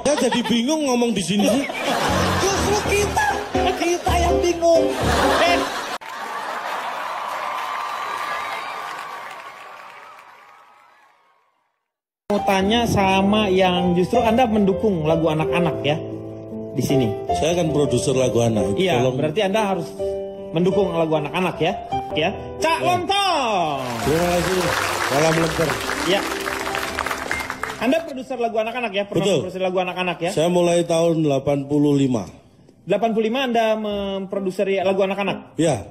Ya jadi bingung ngomong di sini sih. Justru kita yang bingung. Mau tanya sama yang justru Anda mendukung lagu anak-anak ya di sini. Saya kan produser lagu anak. Iya, Tolong. berarti Anda harus mendukung lagu anak-anak ya. Ya, Cak Lontong. Terima kasih. Salam lemper. Ya. Anda produser lagu anak-anak ya? Betul. Produser lagu anak-anak ya? Saya mulai tahun 85. 85 Anda memproduksi lagu anak-anak? Ya.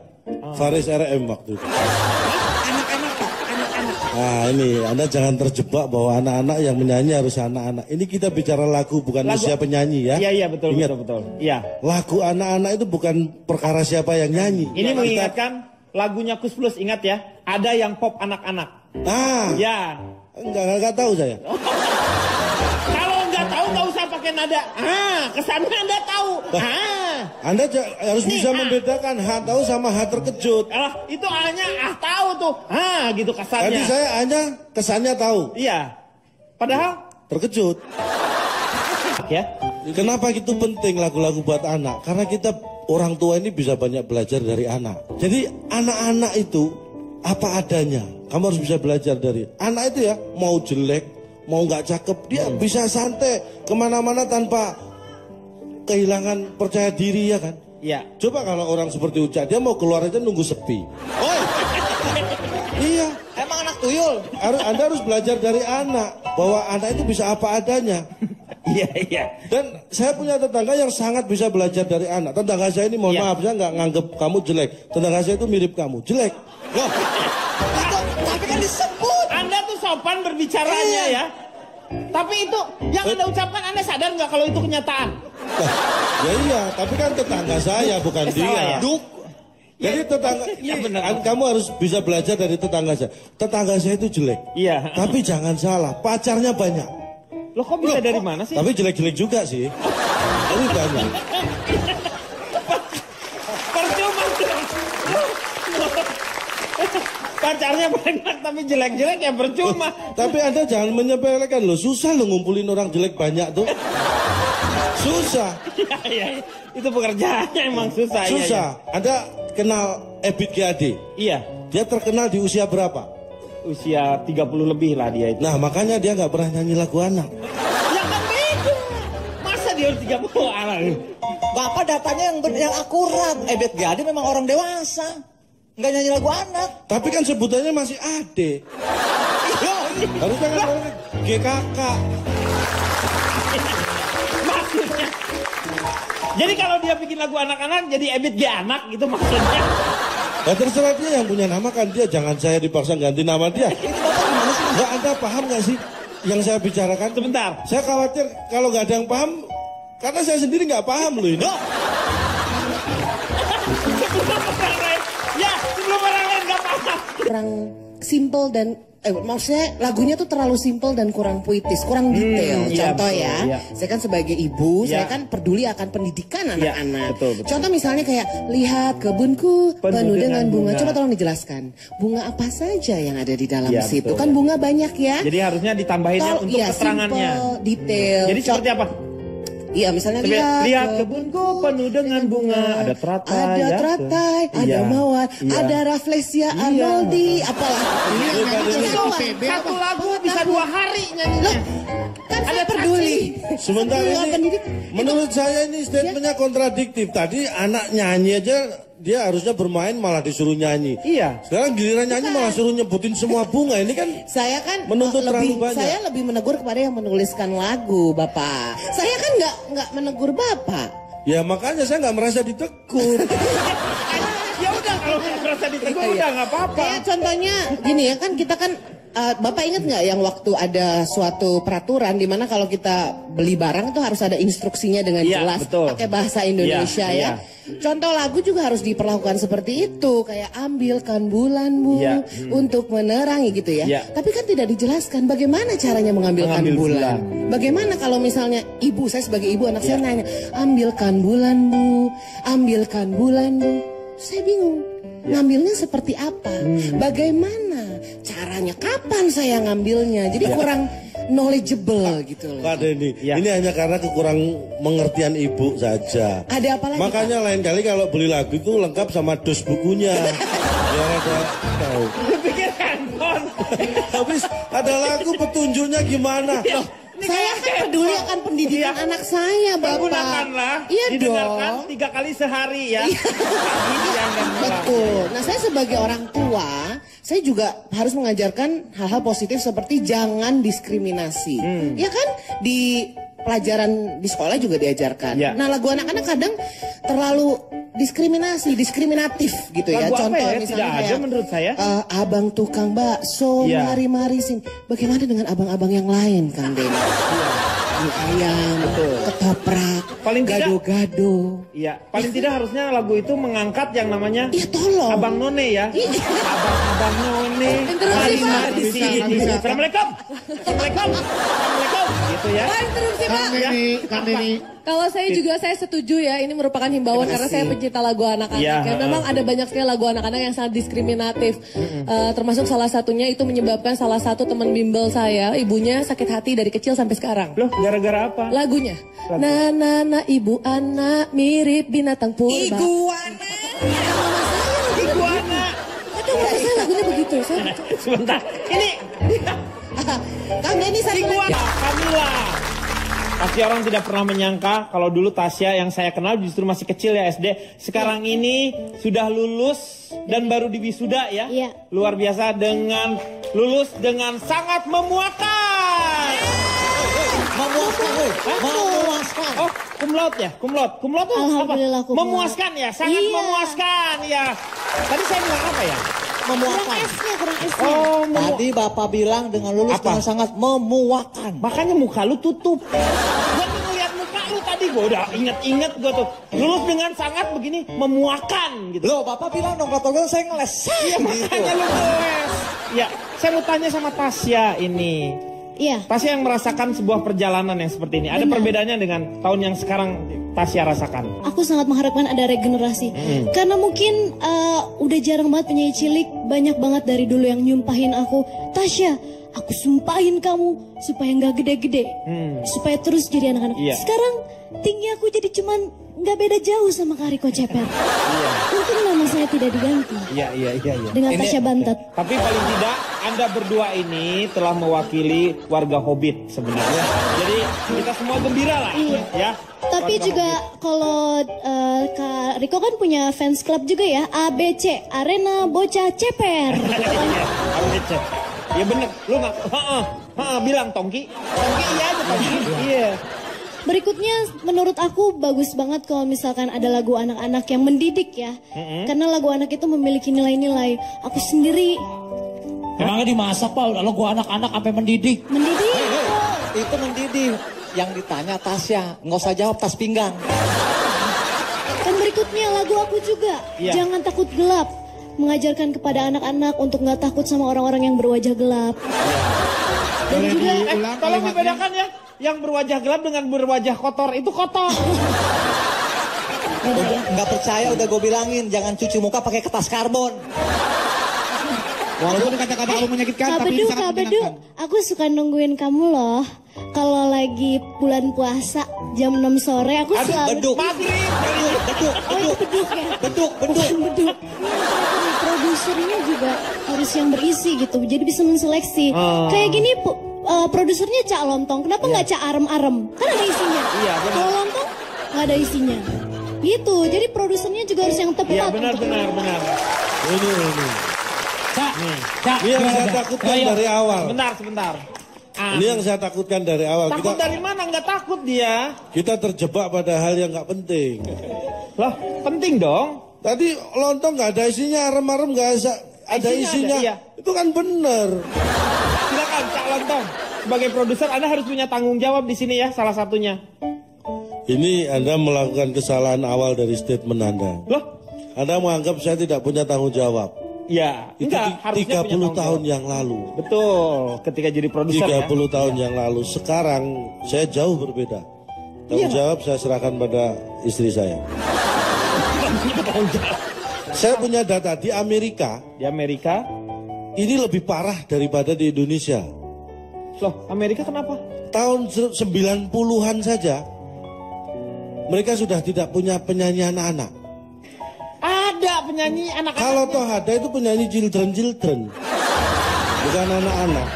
Faris RM waktu itu. Anak-anak Pak, anak-anak. Nah ini, Anda jangan terjebak bahwa anak-anak yang menyanyi harus anak-anak. Ini kita bicara lagu, bukan usia penyanyi ya. Iya, betul, Ingat, betul. Iya. lagu anak-anak itu bukan perkara siapa yang nyanyi. Ini mengingatkan lagunya Kus Plus, ingat ya? Ada yang pop anak-anak. Ya. Enggak tahu saya. Kalau nggak tahu nggak usah pakai nada. Kesannya Anda tahu. Anda harus bisa membedakan tahu sama terkejut. Itu hanya tahu tuh. Gitu kesannya. Tadi saya hanya kesannya tahu. Iya. Padahal terkejut. Ya. Kenapa itu penting lagu-lagu buat anak? Karena kita orang tua ini bisa banyak belajar dari anak. Jadi anak-anak itu apa adanya. Kamu harus bisa belajar dari anak itu ya. Mau jelek, mau nggak cakep, dia bisa santai kemana-mana tanpa kehilangan percaya diri ya kan. Iya. Coba kalau orang seperti Uca, dia mau keluar aja nunggu sepi. Iya. Emang anak tuyul. Anda harus belajar dari anak bahwa anak itu bisa apa adanya. Iya. Dan saya punya tetangga yang sangat bisa belajar dari anak. Tetangga saya ini mohon maaf, saya nggak nganggep kamu jelek. Tetangga saya itu mirip kamu, jelek. Loh. Tapi kan disebut. Anda tuh sopan berbicaranya ya. Tapi itu yang Anda ucapkan, Anda sadar nggak kalau itu kenyataan? Ya iya, tapi kan tetangga saya bukan dia. Ya? Jadi tetangga, kamu harus bisa belajar dari tetangga saya. Tetangga saya itu jelek. Iya. Tapi jangan salah, pacarnya banyak. Loh kok bisa dari mana sih? Tapi jelek-jelek juga sih. Tapi banyak. Percuma. Pacarnya banyak tapi jelek-jelek ya percuma. Tapi Anda jangan menyepelekan loh. Susah loh ngumpulin orang jelek banyak tuh. Susah. Iya. Itu pekerjaannya emang susah. Susah. Iya. Anda kenal Ebit GAD? Iya. Dia terkenal di usia berapa? Usia 30 lebih lah dia itu. Nah makanya dia nggak pernah nyanyi lagu anak. Ya kan beda. Masa dia harus 30 anak? Bapak datanya yang akurat. Ebit GAD memang orang dewasa. Nggak nyanyi lagu anak. Tapi kan sebutannya masih Ade. Harusnya kan GKK. Maksudnya. Jadi kalau dia bikin lagu anak-anak jadi Ebit G anak gitu maksudnya. Ya terserah dia yang punya nama kan dia. Jangan saya dipaksa ganti nama dia. Itu Bapak gimana sih? Nggak, Anda paham nggak sih yang saya bicarakan? Sebentar. Saya khawatir kalau nggak ada yang paham. Karena saya sendiri nggak paham loh ini. Sebelum orang lain nggak paham. Kurang simple dan maksudnya lagunya tuh terlalu simple dan kurang puitis, kurang detail. Contoh betul, ya, iya. saya kan sebagai ibu, Iya. saya kan peduli akan pendidikan anak-anak. betul. Contoh misalnya kayak lihat kebunku penuh dengan bunga. Coba tolong dijelaskan, bunga apa saja yang ada di dalam Iya, situ? betul. Kan bunga banyak ya. Jadi harusnya ditambahinnya untuk keterangannya. Simple, detail. Jadi seperti apa? Iya, misalnya Lihat kebunku penuh dengan bunga. Ada teratai. ada ya? teratai, ada Iya. mawar, Iya. ada Rafflesia Arnoldi, apalah. Satu lagu bisa 2 hari nyanyinya. Loh, kan saya peduli. Sebentar Dengan ini, pendidik. menurut saya ini statementnya kontradiktif. Tadi anak nyanyi aja dia harusnya bermain malah disuruh nyanyi. Iya. Sekarang giliran nyanyi malah suruh nyebutin semua bunga. Ini kan Saya kan menuntut terlalu lebih, banyak. saya lebih menegur kepada yang menuliskan lagu, Bapak. Saya kan nggak menegur Bapak. Ya makanya saya nggak merasa ditegur. Ya udah kalau nggak merasa ditegur udah nggak apa-apa. Kayak contohnya gini ya kan kita kan Bapak ingat nggak yang waktu ada suatu peraturan di mana kalau kita beli barang itu harus ada instruksinya dengan Iya, jelas betul. pakai bahasa Indonesia Iya, ya. Contoh lagu juga harus diperlakukan seperti itu kayak ambilkan bulanmu Iya, untuk menerangi gitu ya. Iya. Tapi kan tidak dijelaskan bagaimana caranya mengambilkan Mengambil bulan. Bagaimana kalau misalnya ibu saya sebagai ibu anak saya nanya ambilkan bulanmu, ambilkan bulanmu. Saya bingung. Ngambilnya seperti apa? Bagaimana caranya? Kapan saya ngambilnya? Jadi knowledgeable gitu loh. Pak Denny, Ya. ini hanya karena kekurang mengertian ibu saja. Ada apa lagi? Makanya lain kali kalau beli lagu itu lengkap sama dus bukunya. Biar ada tahu. Pikir handphone. Habis ada lagu petunjuknya gimana? Saya kan peduli akan pendidikan anak saya, Bapak. Gunakanlah. Iya Didengarkan dong. 3 kali sehari ya. Pagi, siang, dan malam. Betul. Nah, saya sebagai orang tua, saya juga harus mengajarkan hal-hal positif seperti jangan diskriminasi. Ya kan? Di pelajaran di sekolah juga diajarkan. Ya. Nah, lagu anak-anak kadang terlalu diskriminatif gitu ya. Lagu apa Contoh ya? misalnya Tidak ada kayak, menurut saya. Abang tukang bakso, Ya. mari-mari sini. Bagaimana dengan abang-abang yang lain, Kang Denny? Mie ayam, ketoprak, Paling tidak- gado-gado. Iya, paling tidak harusnya lagu itu mengangkat yang namanya Iya, tolong. Abang None ya. Abang None. Interupsi, Pak. Mari di sini. Assalamualaikum. Assalamualaikum. Assalamualaikum. Gitu ya. Pak, interupsi, Pak. Kang Denny. Kalau saya juga saya setuju ya, ini merupakan himbauan karena saya pencinta lagu anak-anak. Iya, Ya, memang ada banyak sekali lagu anak-anak yang sangat diskriminatif. Termasuk salah satunya itu menyebabkan salah satu teman bimbel saya, ibunya sakit hati dari kecil sampai sekarang. Loh, gara-gara apa? Lagunya, na ibu anak mirip binatang purba. Iguana. Iguana. Ada nggak saya lagunya begitu? Saya Sebentar. Ini Kang Denny satu Iguana. lagi. Kamila. Pasti orang tidak pernah menyangka kalau dulu Tasya yang saya kenal justru masih kecil ya SD. Sekarang ini sudah lulus dan baru diwisuda ya. Iya. Luar biasa dengan lulus dengan sangat memuaskan. Memuaskan, memuaskan. Oh, cum laude ya? Cum laude. Cum laude tuh Alhamdulillah, apa? cum laude. Memuaskan ya, sangat Iya. memuaskan ya. Tadi saya bilang apa ya? Memuaskan. kurang S-nya. Oh, Tadi Bapak bilang dengan lulus Apa? dengan sangat memuakan. makanya muka lu tutup. Gua tuh ngeliat muka lu tadi, gua udah inget-inget gua tuh. Lulus dengan sangat begini, memuakan gitu. Loh, Bapak bilang dong, kata gue saya ngeles. Iya, makanya lu ngeles. Ya, saya mau tanya sama Tasya ini. Iya. Tasya yang merasakan sebuah perjalanan yang seperti ini. Ada perbedaannya dengan tahun yang sekarang Tasya rasakan? Aku sangat mengharapkan ada regenerasi. Karena mungkin udah jarang banget penyanyi cilik, banyak banget dari dulu yang nyumpahin aku, Tasya, aku sumpahin kamu supaya nggak gede-gede, supaya terus jadi anak-anak. Iya. Sekarang tinggi aku jadi cuman nggak beda jauh sama Kak Riko Ceper. Mungkin nama saya tidak diganti Iya. dengan Tasya Bantet. Tapi paling tidak Anda berdua ini telah mewakili warga Hobbit sebenarnya. Jadi kita semua gembira lah, ya. Tapi Warga juga kalau Kak Riko kan punya fans club juga ya, ABC Arena Bocah Ceper. Hobbit. Ya bener, lu nggak, bilang Tongki iya aja Tongki, iya. Berikutnya menurut aku bagus banget kalau misalkan ada lagu anak-anak yang mendidik ya. Karena lagu anak itu memiliki nilai-nilai. Aku sendiri Emangnya dimasak Pak, lagu anak-anak sampai mendidik. mendidik. Itu mendidih. Yang ditanya Tasya, nggak usah jawab tas pinggang. Dan berikutnya lagu aku juga. Iya. Jangan takut gelap. Mengajarkan kepada anak-anak untuk nggak takut sama orang-orang yang berwajah gelap. Dan juga Tolong dibedakan ya, yang berwajah gelap dengan berwajah kotor, itu kotor. Nggak percaya udah gue bilangin, jangan cuci muka pakai kertas karbon. Walaupun kata-kata kamu menyakitkan, Kak tapi ini Bedu, sangat Kak Bedu, menyenangkan. aku suka nungguin kamu loh. Kalau lagi bulan puasa jam 6 sore aku Aduh, selalu beduk. Maghrib. Beduk, Oh itu beduk ya? beduk, beduk. Bukan beduk. Produsernya juga harus yang berisi gitu. Jadi bisa menseleksi. Kayak gini produsernya Cak Lontong. Kenapa nggak Cak Arem-Arem? Kan ada isinya. Iya, benar. Kalau Lontong nggak ada isinya. Gitu. Jadi produsernya juga harus yang tepat. Iya untuk benar. Ini. Cak, Ini yang saya takutkan dari awal. Sebentar. Ini yang saya takutkan dari awal. Takut dari mana? Nggak takut dia. Kita terjebak pada hal yang nggak penting. Loh, penting dong. Tadi lontong nggak ada isinya, arem-arem nggak ada isinya. Iya. Itu kan bener. Silakan Cak Lontong. Sebagai produser Anda harus punya tanggung jawab di sini ya, salah satunya. Ini Anda melakukan kesalahan awal dari statement Anda. Loh? Anda menganggap saya tidak punya tanggung jawab. Ya, Itu enggak, harusnya 30 punya tanggung tahun jawab. yang lalu. Betul, ketika jadi produser 30 ya. tahun yang lalu. Sekarang saya jauh berbeda. Tanggung Iya. jawab saya serahkan pada istri saya. Saya punya data di Amerika, Di Amerika, ini lebih parah daripada di Indonesia. Loh, Amerika kenapa? Tahun 90-an saja, mereka sudah tidak punya penyanyi anak-anak. Ada penyanyi anak-anak. Kalau toh ada itu penyanyi children, bukan anak-anak.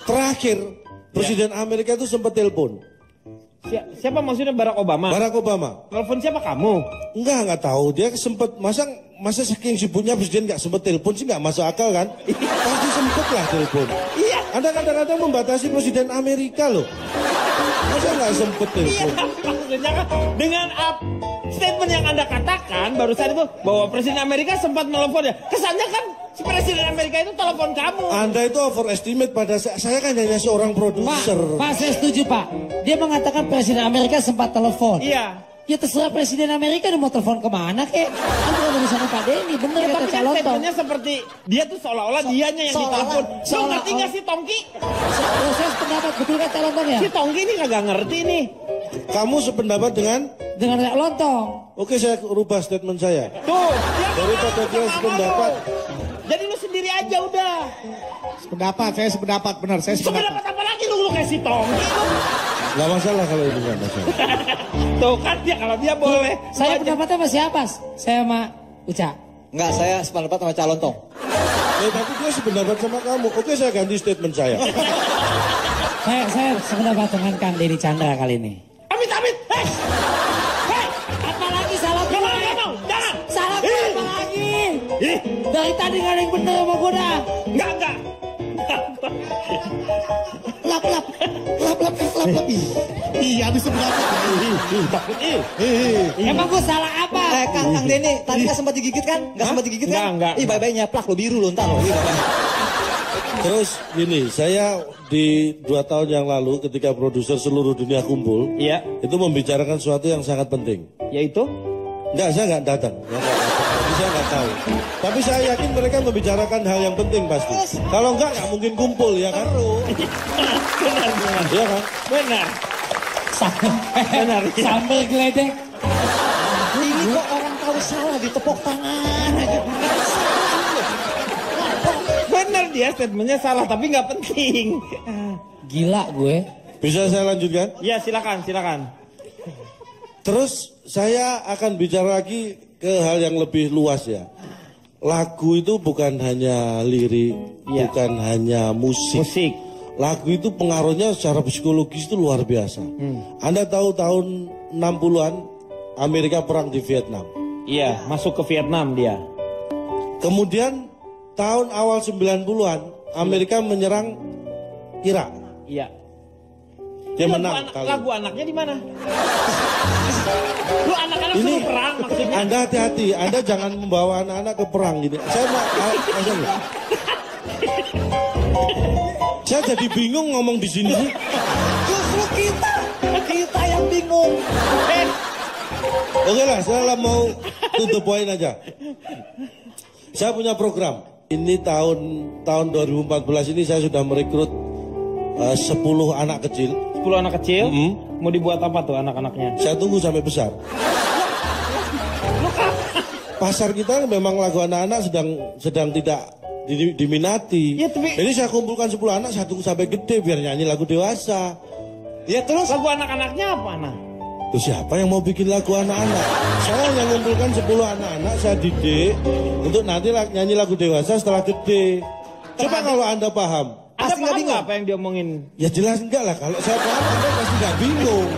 Terakhir, Presiden Amerika itu sempat telepon. Siapa maksudnya Barack Obama? Barack Obama. Telepon siapa kamu? Enggak tahu. Dia sempat, masa saking sibuknya Presiden nggak sempat telepon sih nggak masuk akal kan? Pasti sempet lah telepon. Iya. Anda kadang-kadang membatasi Presiden Amerika loh. Masa nggak sempet telepon? Iya, maksudnya kan dengan statement yang Anda katakan barusan itu bahwa Presiden Amerika sempat menelepon ya. Kesannya kan si Presiden Amerika itu telepon kamu. Anda itu overestimate pada saya kan hanya seorang produser. Pak, saya setuju Pak. Dia mengatakan Presiden Amerika sempat telepon. Iya. Ya terserah Presiden Amerika dia mau telepon kemana kek. Kan bukan urusan Pak Denny, bener Ya, kata tapi kan calon toh. statementnya seperti dia tuh seolah-olah dianya yang ditelepon. Lo ngerti gak sih Tongki? Saya sependapat, betul kan calon toh ya? Si Tongki ini kagak ngerti nih. Kamu sependapat dengan? Dengan Kak Lontong. Oke, saya rubah statement saya. Tuh, dia Daripada dia sependapat. Jadi lu sendiri aja udah. Sependapat, saya sependapat, benar, saya sependapat. Sependapat apa lagi lu kayak si Tongki lu? Nggak masalah kalau itu nggak masalah. Tuh kan dia kalau dia boleh. Saya Lu aja. pendapatnya sama siapa? Saya sama Uca. Enggak, saya sependapat sama calon tong. Tapi dia sependapat sama kamu. Oke, saya ganti statement saya. Saya sependapat dengan Kang Denny Chandra kali ini. Amit. Hei. Apalagi salah gue? Nggak mau. Jangan. Salah gue apa lagi? Ih. Dari tadi gak ada yang bener sama gue dah. Enggak. Lap. Iya, habis sependapat. Emang gue salah apa? Kang Denny, tadi nggak sempat digigit kan? Nggak sempat digigit kan? Enggak. Ih, bye-bye nyaplak lo biru lo ntar lo. Ih, bye-bye. Terus gini, saya di 2 tahun yang lalu ketika produser seluruh dunia kumpul, Iya. itu membicarakan sesuatu yang sangat penting. Yaitu? Enggak, saya nggak datang. Jadi saya nggak tahu. Tapi saya yakin mereka membicarakan hal yang penting pasti. Kalau nggak mungkin kumpul ya kan? Benar. Iya kan? Benar. Benar. Sambil geledek. Ini kok orang tahu salah ditepuk tangan aja. Benar dia statementnya salah tapi nggak penting. Gila gue. Bisa saya lanjutkan? Ya silakan. Terus saya akan bicara lagi ke hal yang lebih luas ya. Lagu itu bukan hanya lirik, Iya. bukan hanya musik. Lagu itu pengaruhnya secara psikologis itu luar biasa. Anda tahu tahun 60-an Amerika perang di Vietnam. Iya, masuk ke Vietnam dia. Kemudian tahun awal 90-an Amerika menyerang Irak. Iya. Dia menang. Lagu anaknya di mana? Lu anak-anak Ini suruh perang maksudnya. Anda hati-hati, Anda jangan membawa anak-anak ke perang gini. Saya jadi bingung ngomong di sini. Justru kita yang bingung. Oke lah, saya mau to the point aja. Saya punya program. Ini tahun 2014 ini saya sudah merekrut 10 anak kecil. 10 anak kecil. Mau dibuat apa tuh anak-anaknya? Saya tunggu sampai besar. Pasar kita memang lagu anak-anak sedang tidak diminati. Ya, tapi- Jadi saya kumpulkan 10 anak, saya tunggu sampai gede biar nyanyi lagu dewasa. Ya terus lagu anak-anaknya apa nah? Terus siapa yang mau bikin lagu anak-anak? Saya hanya ngumpulkan 10 anak-anak, saya didik untuk nanti nyanyi lagu dewasa setelah gede. Coba kalau Anda paham. Anda Pasti nggak paham bingung. nggak apa yang dia omongin? Ya jelas enggak lah, kalau saya paham Anda pasti nggak bingung.